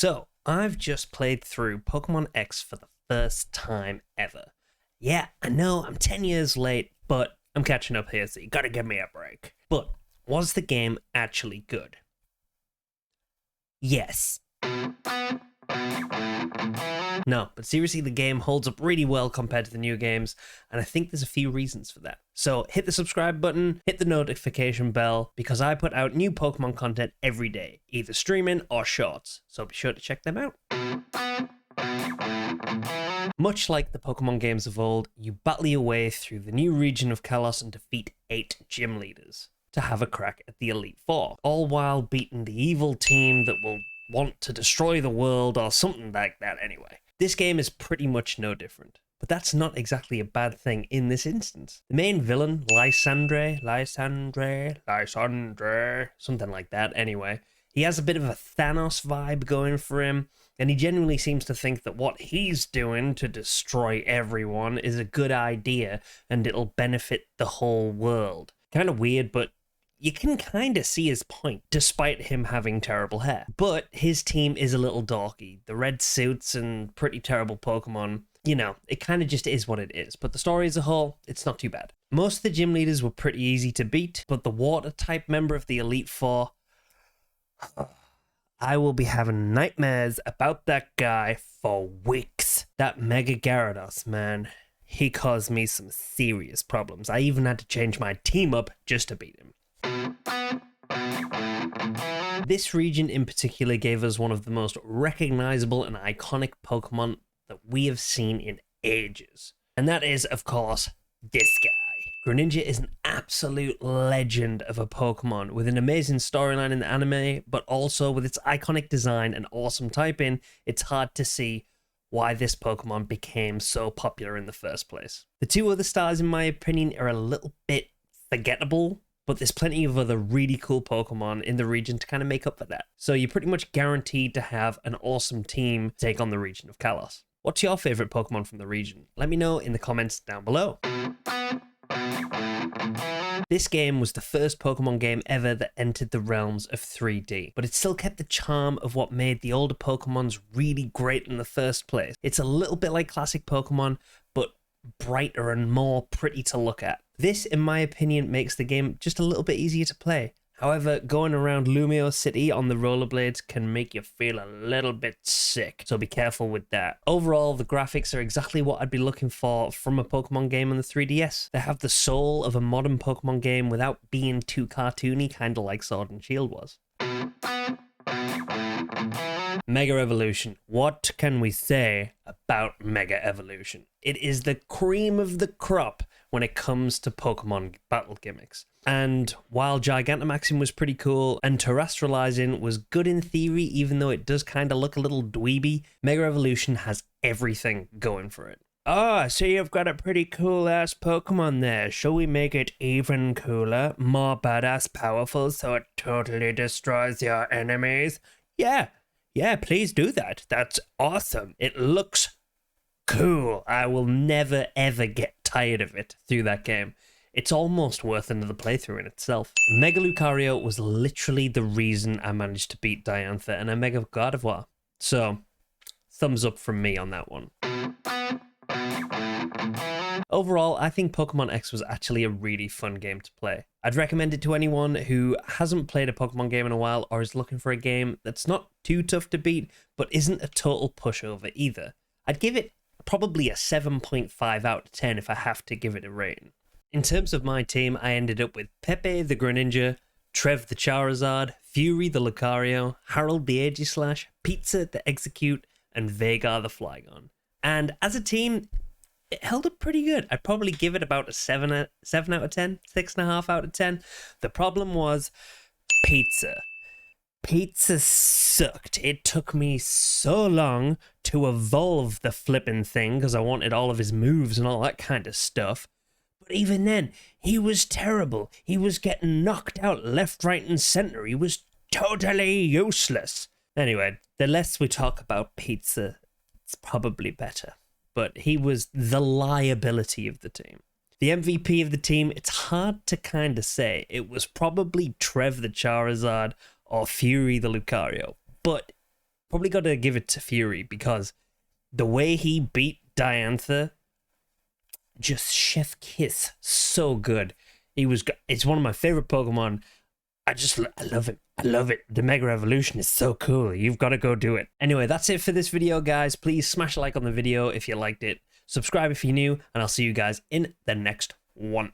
So, I've just played through Pokemon X for the first time ever. Yeah, I know I'm 10 years late, but I'm catching up here, so you gotta give me a break. But, was the game actually good? Yes. No, but seriously, the game holds up really well compared to the new games, and I think there's a few reasons for that. So hit the subscribe button, hit the notification bell, because I put out new Pokemon content every day, either streaming or shorts, so be sure to check them out. Much like the Pokemon games of old, you battle your way through the new region of Kalos and defeat 8 gym leaders to have a crack at the Elite Four, all while beating the evil team that will want to destroy the world or something like that anyway. This game is pretty much no different, but that's not exactly a bad thing in this instance. The main villain, Lysandre, something like that anyway, he has a bit of a Thanos vibe going for him, and he genuinely seems to think that what he's doing to destroy everyone is a good idea and it'll benefit the whole world. Kind of weird, but you can kind of see his point, despite him having terrible hair. But his team is a little dorky. The red suits and pretty terrible Pokemon, you know, it kind of just is what it is. But the story as a whole, it's not too bad. Most of the gym leaders were pretty easy to beat, but the water-type member of the Elite Four, I will be having nightmares about that guy for weeks. That Mega Gyarados, man, he caused me some serious problems. I even had to change my team up just to beat him. This region in particular gave us one of the most recognizable and iconic Pokemon that we have seen in ages. And that is, of course, this guy. Greninja is an absolute legend of a Pokemon with an amazing storyline in the anime, but also with its iconic design and awesome typing, it's hard to see why this Pokemon became so popular in the first place. The two other stars, in my opinion, are a little bit forgettable, but there's plenty of other really cool Pokemon in the region to kind of make up for that. So you're pretty much guaranteed to have an awesome team take on the region of Kalos. What's your favorite Pokemon from the region? Let me know in the comments down below. This game was the first Pokemon game ever that entered the realms of 3D, but it still kept the charm of what made the older Pokemons really great in the first place. It's a little bit like classic Pokemon, but brighter and more pretty to look at. This, in my opinion, makes the game just a little bit easier to play. However, going around Lumio City on the rollerblades can make you feel a little bit sick, so be careful with that. Overall, the graphics are exactly what I'd be looking for from a Pokemon game on the 3DS. They have the soul of a modern Pokemon game without being too cartoony, kind of like Sword and Shield was. Mega Evolution. What can we say about Mega Evolution? It is the cream of the crop when it comes to Pokemon battle gimmicks. And while Gigantamaxing was pretty cool and Terrestrializing was good in theory, even though it does kind of look a little dweeby, Mega Evolution has everything going for it. Oh, so you've got a pretty cool-ass Pokemon there. Shall we make it even cooler, more badass powerful so it totally destroys your enemies? Yeah, please do that. That's awesome. It looks cool. I will never ever get tired of it through that game. It's almost worth another playthrough in itself. Mega Lucario was literally the reason I managed to beat Diantha and a Mega Gardevoir. So, thumbs up from me on that one. Overall, I think Pokemon X was actually a really fun game to play. I'd recommend it to anyone who hasn't played a Pokemon game in a while or is looking for a game that's not too tough to beat, but isn't a total pushover either. I'd give it probably a 7.5 out of 10 if I have to give it a rating. In terms of my team, I ended up with Pepe the Greninja, Trev the Charizard, Fury the Lucario, Harold the Aegislash, Pizza the Execute, and Vagar the Flygon. And as a team, it held up pretty good. I'd probably give it about a 7 out of 10, 6.5 out of 10. The problem was Pizza. Pizza sucked. It took me so long to evolve the flippin' thing because I wanted all of his moves and all that kind of stuff. But even then, he was terrible. He was getting knocked out left, right, and center. He was totally useless. Anyway, the less we talk about Pizza, it's probably better. But he was the liability of the team. The MVP of the team, it's hard to kind of say. It was probably Trev the Charizard or Fury the Lucario. But probably got to give it to Fury, because the way he beat Diantha, just chef kiss, so good. It's one of my favorite Pokemon. I love it. I love it. The Mega Evolution is so cool. You've got to go do it. Anyway, that's it for this video, guys. Please smash a like on the video if you liked it. Subscribe if you're new, and I'll see you guys in the next one.